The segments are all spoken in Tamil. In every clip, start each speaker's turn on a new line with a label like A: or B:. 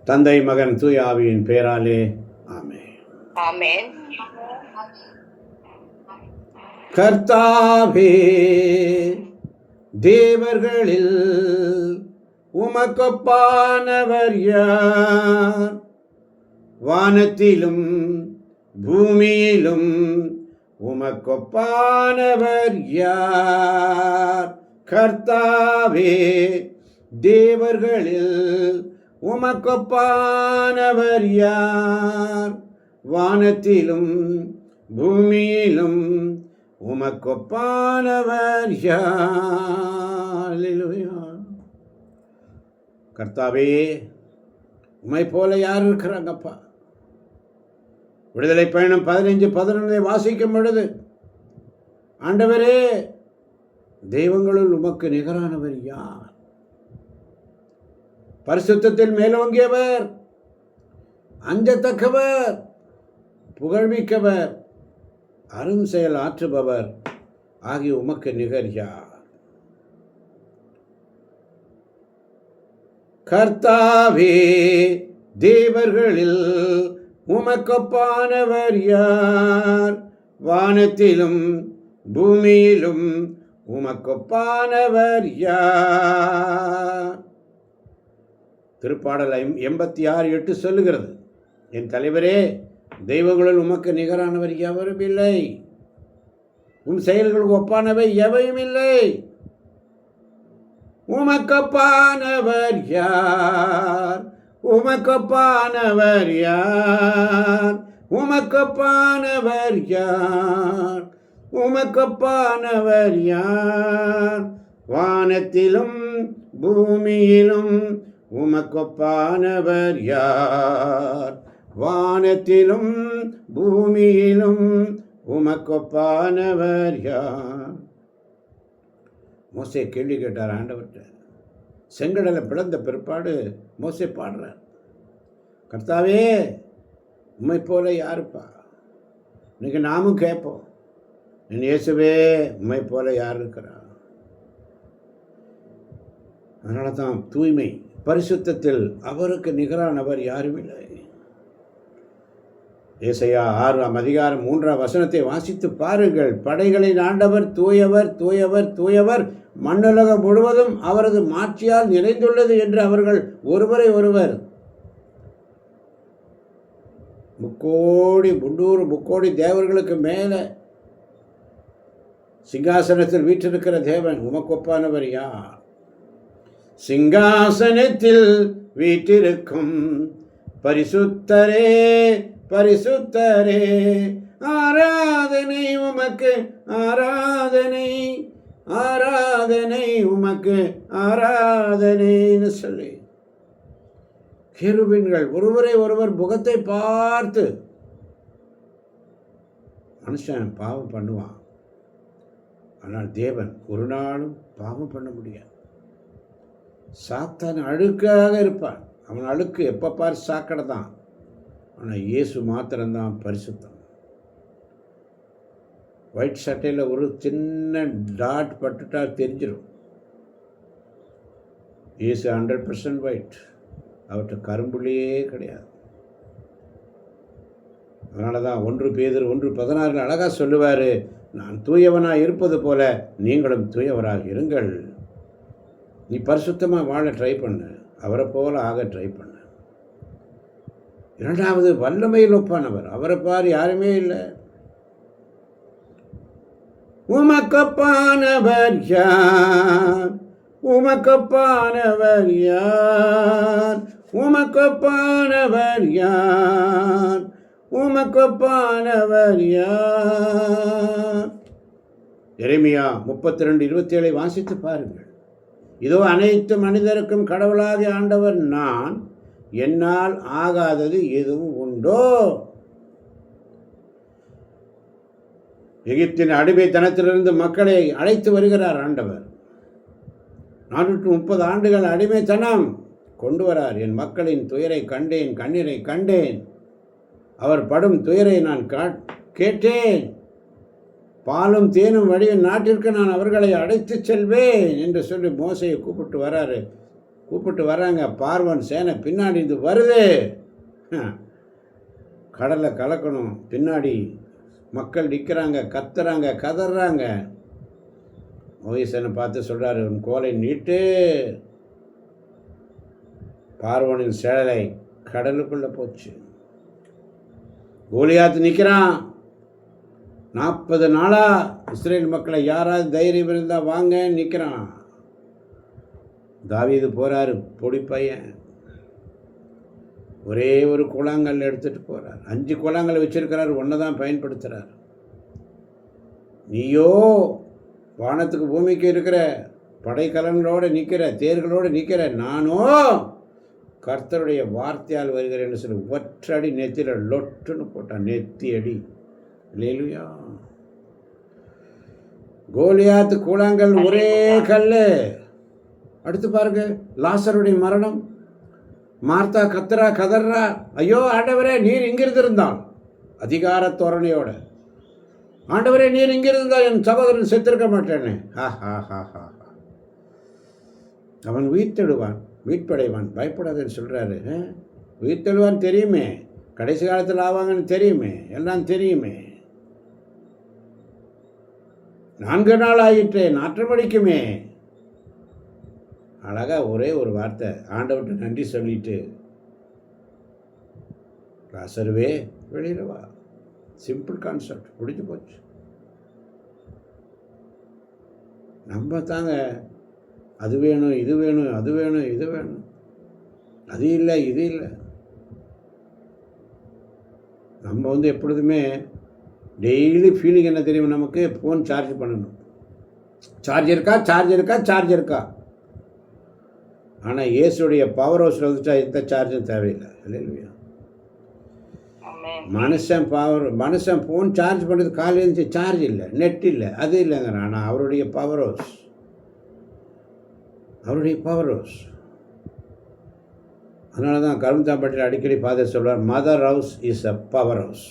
A: தந்தை மகன் தூய ஆவியின் பெயராலே ஆமென்.
B: ஆமென்.
A: கர்த்தாவே, தேவர்களில் உமக்கொப்பானவர் யார்? வானத்திலும் பூமியிலும் உமக்கொப்பானவர் யார்? கர்த்தாவே, தேவர்களில் உமக்கொப்பானவர் யார்? வானத்திலும் பூமியிலும் உமக்கொப்பானவர் யார்? அல்லேலூயா. கர்த்தாவே, உம்மை போல யார் இருக்கிறாங்கப்பா? விடுதலை பயணம் 15:11 வாசிக்கும் பொழுது, ஆண்டவரே, தெய்வங்களுள் உமக்கு நிகரானவர் யார்? பரிசுத்தத்தில் மேலோங்கியவர், அஞ்சத்தக்கவர், புகழ்மிக்கவர், அரும் செயல் ஆற்றுபவர் ஆகிய உமக்கு நிகர் யார்? கர்த்தாவே, தேவர்களில் உமக்கொப்பானவர் யார்? வானத்திலும் பூமியிலும் உமக்கொப்பானவர் யார்? திருப்பாடல் 86:8 சொல்லுகிறது, என் தலைவரே, தெய்வங்களுள் உமக்கு நிகரானவர் எவரும் இல்லை, உம் செயல்களுக்கு ஒப்பானவை எவையும் இல்லை. உமக்கொப்பானவர் யார்? உமக்கொப்பானவர் யார்? உமக்கொப்பானவர் யார்? உமக்கொப்பானவர் யார்? வானத்திலும் பூமியிலும் உமக்கொப்பானவர் யார்? வானத்திலும் பூமியிலும் உமக்கொப்பானவர் யார்? மோசே கேள்வி கேட்டார் ஆண்டவர்கிட்ட. செங்கடலை பிளந்த பிற்பாடு மோசே பாடுறார், கர்த்தாவே, உம்மை போல யாருப்பா? இன்னைக்கு நாமும் கேட்போம், என் இயேசுவே, உம்மை போல யார் இருக்கிறா? அதனால தான் தூய்மை, பரிசுத்தத்தில் அவருக்கு நிகரானவர் யாரும் இல்லை. ஏசாயா 6:3 வாசித்து பாருங்கள். படைகளின் ஆண்டவர் தூயவர், தூயவர், தூயவர், மண்ணுலகம் முழுவதும் அவரது மாட்சியால் நிறைந்துள்ளது என்று அவர்கள் ஒருவரை ஒருவர் 300 தேவர்களுக்கு மேலே சிங்காசனத்தில் வீற்றிருக்கிற தேவன் உமக்கொப்பானவர் யார்? சிங்காசனத்தில் வீற்றிருக்கும் பரிசுத்தரே, பரிசுத்தரே, ஆராதனை உமக்கு, ஆராதனை, ஆராதனை உமக்கு, ஆராதனைன்னு சொல்லி கேருபீன்கள் ஒருவரை ஒருவர் முகத்தை பார்த்து, மனுஷன் பாவம் பண்ணுவான், ஆனால் தேவன் ஒரு நாளும் பாவம் பண்ண முடியாது. சாத்தான் அழுக்காக இருப்பான், அவன் அழுக்கு எப்போ பார் சாக்கடை தான். ஆனால் இயேசு மாத்திரம்தான் பரிசுத்தம். ஒயிட் சட்டையில் ஒரு சின்ன டாட் பட்டுட்டா தெரிஞ்சிடும். இயேசு 100% ஒயிட், அவர்கிட்ட கரும்புள்ளியே கிடையாது. அதனால தான் 1 பேதுரு 1:16 அழகாக சொல்லுவார், நான் தூயவனாக இருப்பது போல நீங்களும் தூயவராக இருங்கள். நீ பரிசுத்தமாக வாழ ட்ரை பண்ணு, அவரை போல ஆக ட்ரை பண்ணு. 2வது, வல்லமையில் ஒப்பானவர், அவரை பார் யாருமே இல்லை. உமக்கொப்பானவர் யார்? உமக்கொப்பானவர் யார்? உமக்கொப்பானவர் யார்? உமக்கொப்பானவர் யார்? எரேமியா 32:27 வாசித்து பாருங்கள். இதோ அனைத்து மனிதருக்கும் கடவுளாகிய ஆண்டவர் நான், என்னால் ஆகாதது எதுவும் உண்டோ? எகிப்தின் அடிமைத்தனத்திலிருந்து மக்களை அழைத்து வருகிறார் ஆண்டவர். 430 ஆண்டுகள் அடிமைத்தனம் கொண்டு வரார். என் மக்களின் துயரை கண்டேன், கண்ணீரை கண்டேன், அவர் படும் துயரை நான் கேட்டேன். பாலும் தேனும் வழியும் நாட்டிற்கு நான் அவர்களை அழைத்து செல்வேன் என்று சொல்லி மோசையை கூப்பிட்டு வராரு. கூப்பிட்டு வர்றாங்க. பார்வன் சேனை பின்னாடி இது வருது. கடலை கலக்கணும். பின்னாடி மக்கள் நிற்கிறாங்க, கத்துறாங்க, கதறாங்க. மோசேனை பார்த்து சொல்கிறாரு, உன் கோலை நீட்டு. பார்வனின் சேலை கடலுக்குள்ளே போச்சு. கோலியாத்து நிற்கிறான். 40 நாளாக இஸ்ரேல் மக்களை யாராவது தைரியம் இருந்தால் வாங்க நிற்கிறான். தாவீது போகிறாரு, பொடி பையன். ஒரே ஒரு கூழாங்கல் எடுத்துகிட்டு போகிறார். 5 கூழாங்கல் வச்சுருக்கிறார், ஒன்று தான் பயன்படுத்துகிறார். நீயோ வானத்துக்கு பூமிக்கு இருக்கிற படைக்கலங்களோடு நிற்கிற, தேர்களோடு நிற்கிற. நானோ கர்த்தருடைய வார்த்தையால் வருகிறேன்னு சொல்லி ஒற்றடி நெத்தியில் லொட்டுன்னு போட்டான். நெத்தி அடி. இல்லையா? கோலியாத்து கூழாங்கல் ஒரே கல். அடுத்து பாருங்க, லாசருடைய மரணம். மார்த்தா கத்துறா, கதறா, ஐயோ ஆண்டவரே நீர் இங்கிருந்திருந்தான். அதிகார தோரணையோட, ஆண்டவரே நீர் இங்கிருந்தால் என் சகோதரன் செத்திருக்க மாட்டேன்னு. அவன் உயிர்த்தெழுவான், மீட்படைவான், பயப்படாதுன்னு சொல்கிறாரு. உயிர்த்தெழுவான் தெரியுமே, கடைசி காலத்தில் ஆவாங்கன்னு தெரியுமே, எல்லாம் தெரியுமே. 4 நாள் ஆகிட்டு நாற்றமடிக்குமே. அழகாக ஒரே ஒரு வார்த்தை ஆண்டவர்கிட்ட நன்றி சொல்லிட்டு, லாசருவே வெளியில் வா. சிம்பிள் கான்செப்ட், முடிஞ்சு போச்சு. நம்ம தாங்க அது வேணும், இது வேணும், அது வேணும், இது வேணும், அது இல்லை, இது இல்லை. நம்ம எப்பொழுதுமே டெய்லி ஃபீலிங் என்ன தெரியும் நமக்கு? ஃபோன் சார்ஜ் பண்ணணும். சார்ஜ் இருக்கா, சார்ஜ் இருக்கா, சார்ஜ் இருக்கா. ஆனால் இயேசுடைய பவர் ஹவுஸில் வந்துட்டா எந்த சார்ஜும் தேவையில்லை. இல்லையா? மனுஷன் ஃபோன் சார்ஜ் பண்ணுறது காலையில் இருந்துச்சு, சார்ஜ் இல்லை, நெட் இல்லை, அது இல்லைங்கிறான். ஆனால் அவருடைய பவர் ஹவுஸ், அவருடைய பவர் ஹவுஸ். அதனால தான் கரும்தாம்பட்டியில் அடிக்கடி ஃபாதர் சொல்வார், mother house is a power house.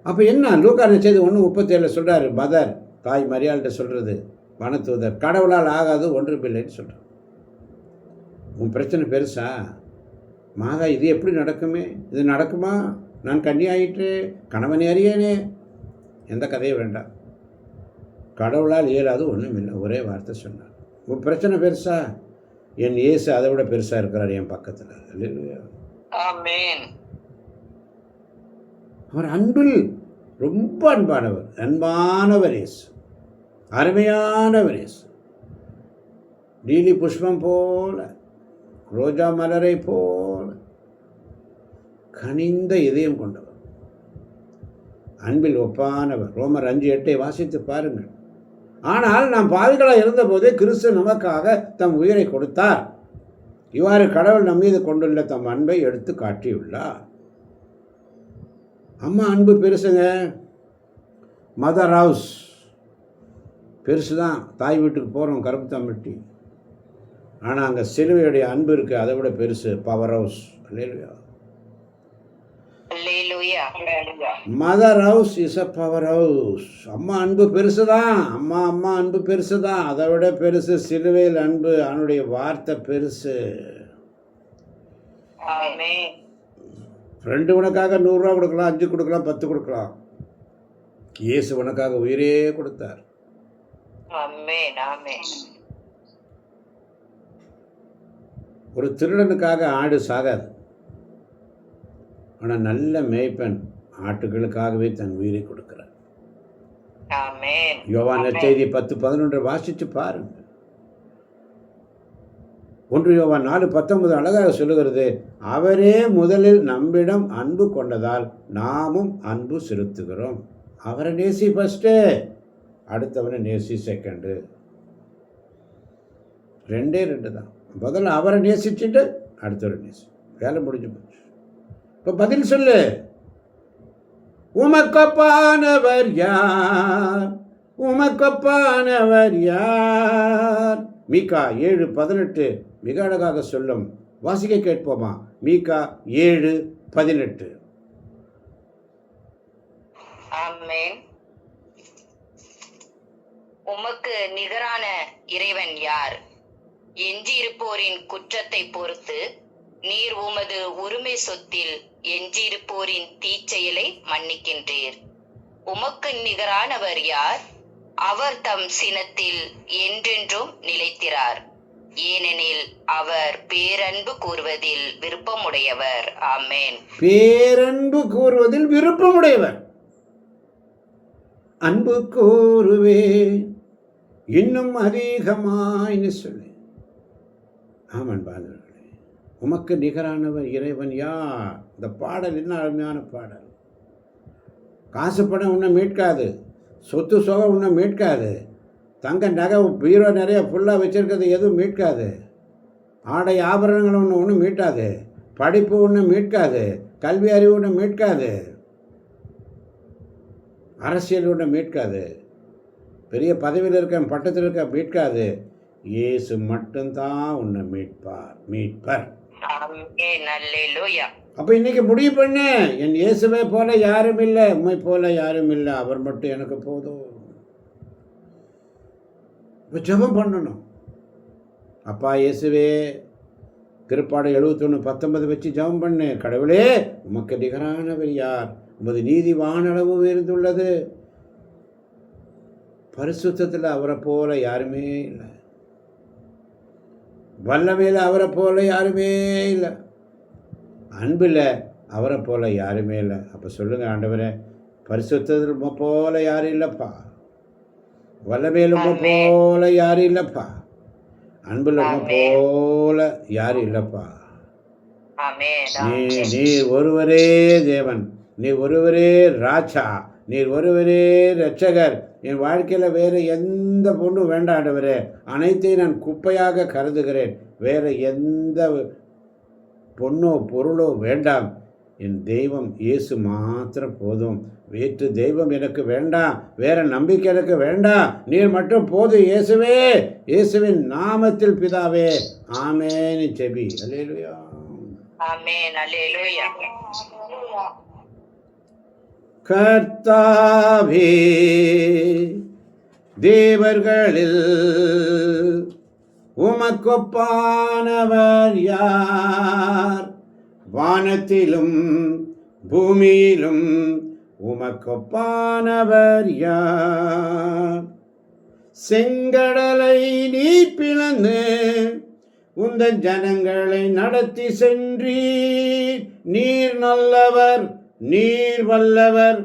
A: அப்போ என்ன லூக்கா நற்செய்தி 1:37 சொல்கிறாரு, மதர் தாய் மரியாள்கிட்ட சொல்கிறது, வனத்தூதர் கடவுளால் ஆகாது ஒன்றுமில்லைன்னு சொல்கிறார். உன் பிரச்சனை பெருசா மாதா, இது எப்படி நடக்குமே, இது நடக்குமா, நான் கன்னி ஆகிட்டு கணவனை அறியேனே, எந்த கதையும் வேண்டாம். கடவுளால் இயலாது ஒன்றுமில்லை, ஒரே வார்த்தை சொன்னார். உன் பிரச்சனை பெருசா, என் இயேசு அதை விட பெருசாக இருக்கிறார் என் பக்கத்தில். இல்லையா? அவர் அன்பில் ரொம்ப அன்பானவர். அன்பானவர் இயேசு, அருமையானவர் இயேசு. லீலி புஷ்பம் போல, ரோஜா மலரை போல கனிந்த இதயம் கொண்டவர், அன்பில் ஒப்பானவர். ரோமர் 5:8 வாசித்து பாருங்கள். ஆனால் நாம் பாவிகளாக இருந்தபோதே கிறிஸ்து நமக்காக தம் உயிரை கொடுத்தார். இவ்வாறு கடவுள் நம் மீது கொண்டுள்ள தம் அன்பை எடுத்து காட்டியுள்ளார். அம்மா அன்பு பெருசுங்க. மதர் ஹவுஸ் பெருசு தான். தாய் வீட்டுக்கு போகிறோம் கருப்புத்தாம்பட்டி, ஆனால் அங்கே சிலுவையுடைய அன்பு இருக்குது, அதை விட பெருசு power house. Hallelujah. Mother house is a power house. அம்மா அன்பு பெருசு தான். அம்மா அன்பு பெருசு தான், அதை விட பெருசு சிலுவையில் அன்பு. அவனுடைய வார்த்தை பெருசு. ஃப்ரெண்டு உனக்காக 100 ரூபா கொடுக்கலாம், 5 கொடுக்கலாம், 10 கொடுக்கலாம். இயேசு உனக்காக உயிரே கொடுத்தார். ஒரு திருடனுக்காக ஆடு சாகாது, ஆனால் நல்ல மேய்ப்பன் ஆட்டுகளுக்காகவே தன் உயிரை கொடுக்கிறார். யோவான் நற்செய்தி 10:11 வாசித்து பாருங்க. 1 யோவான் 4:19 அழகாக சொல்லுகிறது, அவரே முதலில் நம்மிடம் அன்பு கொண்டதால் நாமும் அன்பு செலுத்துகிறோம். அவரை நேசி ஃபஸ்ட்டு, அடுத்தவனை நேசி செகண்டு. 2 தான். முதல்ல அவரை நேசிச்சுட்டு அடுத்தவரை நேசி, வேலை முடிஞ்சு போச்சு. இப்போ பதில் சொல்லு. உமக்கொப்பானவர் யார், உமக்கொப்பானவர் யார்? மீகா 7:18 மிக அழகாக சொல்லும். வாசிக்க கேட்போமா? மீகா 7:18.
B: உமக்கு நிகரான இறைவன் யார்? எஞ்சியிருப்போரின் குற்றத்தை பொறுத்து நீர் உமது உரிமை சொத்தில் எஞ்சியிருப்போரின் தீச்செயலை மன்னிக்கின்றீர். உமக்கு நிகரானவர் யார்? அவர் தம் சினத்தில் என்றென்றும் நிலைத்திரார். ஏனெனில் அவர் பேரன்பு கூறுவதில் விருப்பமுடையவர். ஆமென்.
A: பேரன்பு கூறுவதில் விருப்பமுடையவர். அன்பு கூறுவே இன்னும் அதிகமாய்னு சொல்லி. ஆமன் பாதர்களே, உமக்கு நிகரானவர் இறைவன் யார்? இந்த பாடல் என்ன அருமையான பாடல். காசு பணம் உன்னை மீட்காது, சொத்து சுகம் உன்னை மீட்காது, தங்க நகை பீரோ நிறைய ஃபுல்லாக வச்சுருக்கிறது எதுவும் மீட்காது, ஆடை ஆபரணங்கள் ஒன்றும் மீட்காது, படிப்பு ஒன்றும் மீட்காது, கல்வி அறிவு ஒன்றும் மீட்காது, அரசியல் ஒன்றும் மீட்காது, பெரிய பதவியில் இருக்க பட்டத்தில் இருக்க மீட்காது. இயேசு மட்டும்தான் உன்னை மீட்பர். அப்போ இன்னைக்கு முடிவு பண்ணு, என் இயேசுவை போல யாரும் இல்லை, உண்மை போல யாரும் இல்லை, அவர் மட்டும் எனக்கு போதும். இப்போ ஜெபம் பண்ணணும். அப்பா இயேசுவே, திருப்பாடு 71:19 வச்சு ஜெபம் பண்ணு. கடவுளே, உமக்கு நிகரானவர் யார்? உமது நீதி வானளவு உயர்ந்துள்ளது. பரிசுத்தத்தில் அவரை போல யாருமே இல்லை, வல்லமையில் அவரை போல யாருமே இல்லை, அன்பில் அவரை போல யாருமே இல்லை. அப்போ சொல்லுங்கள் ஆண்டவரே, பரிசுத்தத்தில் உம்மை போல யாரும் இல்லைப்பா, வல்லமையில் உம்மை போல யாரும் இல்லைப்பா, அன்பில் உம்மை போல யாரும் இல்லைப்பா. நீர் ஒருவரே தேவன், நீர் ஒருவரே ராஜா, நீர் ஒருவரே ரட்சகர். என் வாழ்க்கையில் வேறு எந்த பொண்ணும் வேண்டாம் ஆண்டவரே, அனைத்தையும் நான் குப்பையாக கருதுகிறேன். வேறு எந்த பொண்ணோ பொருளோ வேண்டாம். என் தெய்வம் இயேசு மாத்திரம் போதும். வேற்று தெய்வம் எனக்கு வேண்டாம், வேற நம்பிக்கை எனக்கு வேண்டாம், நீர் மட்டும் போதும் இயேசுவே. இயேசுவின் நாமத்தில் பிதாவே, ஆமென். ஜெபி. அல்லேலூயா.
B: ஆமென். அல்லேலூயா.
A: கர்த்தாவே, தேவர்களில் உமக்கொப்பானவர் யார்? வானத்திலும் பூமியிலும் உமக்கொப்பானவர் யார்? செங்கடலை நீ பிளந்து உந்தன் ஜனங்களை நடத்தி சென்றீர். நீர் நல்லவர், நீர் வல்லவர்,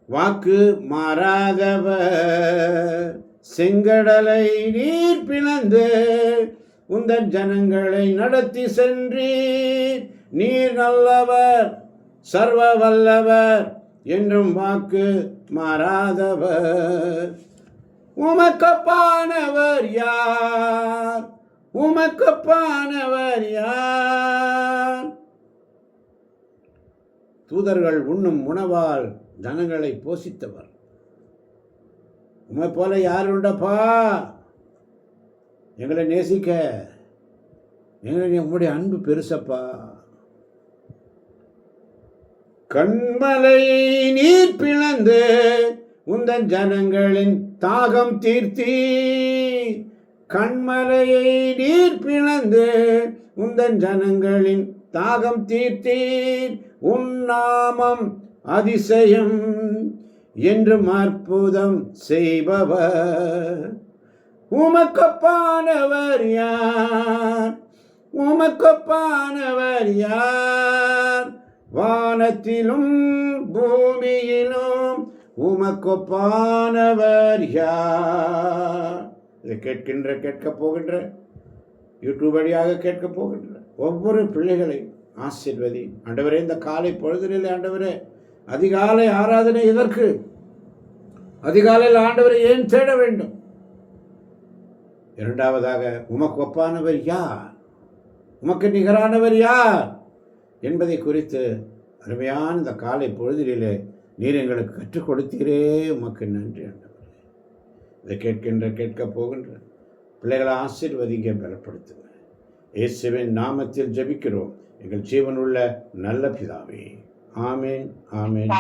A: வாக்கு மாறாதவர். செங்கடலை நீர் பிளந்து உந்தன் ஜனங்களை நடத்தி சென்றீர். நீர் நல்லவர், சர்வ வல்லவர், என்றும் வாக்கு மாறாதவர். உமக்கொப்பானவர் யார்? உமக்கொப்பானவர் யார்? தூதர்கள் உண்ணும் உணவால் ஜனங்களை போஷித்தவர். உம்மை போல யார் உண்டப்பா? எங்களை நேசிக்க, எங்களை உங்களுடைய அன்பு பெருசப்பா. கண்மலையை நீர் பிளந்து உந்தன் ஜனங்களின் தாகம் தீர்த்தி. கண்மலையை நீர் பிளந்து உந்தன் ஜனங்களின் தாகம் தீர்த்தீர். உன் நாமம் அதிசயம் என்றும் அற்புதம் செய்பவர். உமக்கொப்பானவர் யார்? உமக்கொப்பானவர் யார்? வானத்திலும் பூமியிலும் உமக்கொப்பானவர் யார்? இதை கேட்கப் போகின்ற, யூடியூப் வழியாக கேட்கப் போகின்ற ஒவ்வொரு பிள்ளைகளையும் ஆசீர்வதி ஆண்டவரே. இந்த காலை பொழுதிலே ஆண்டவரே, அதிகாலை ஆராதனை எதற்கு? அதிகாலையில் ஆண்டவரை ஏன் தேட வேண்டும்? இரண்டாவதாக, உமக்கு ஒப்பானவர் யார், உமக்கு நிகரானவர் யார் என்பதை குறித்து அருமையான இந்த காலை பொழுதிலே நீர் எங்களுக்கு கற்றுக் கொடுத்தீரே, உமக்கு நன்றி ஆண்டவரே. இதை கேட்கப் போகின்ற பிள்ளைகளை ஆசீர்வதிங்க, பலப்படுத்துங்க. இயேசுவின் நாமத்தில் ஜெபிக்கிறோம் எங்கள் ஜீவனுள்ள நல்ல பிதாவே. ஆமென், ஆமென்.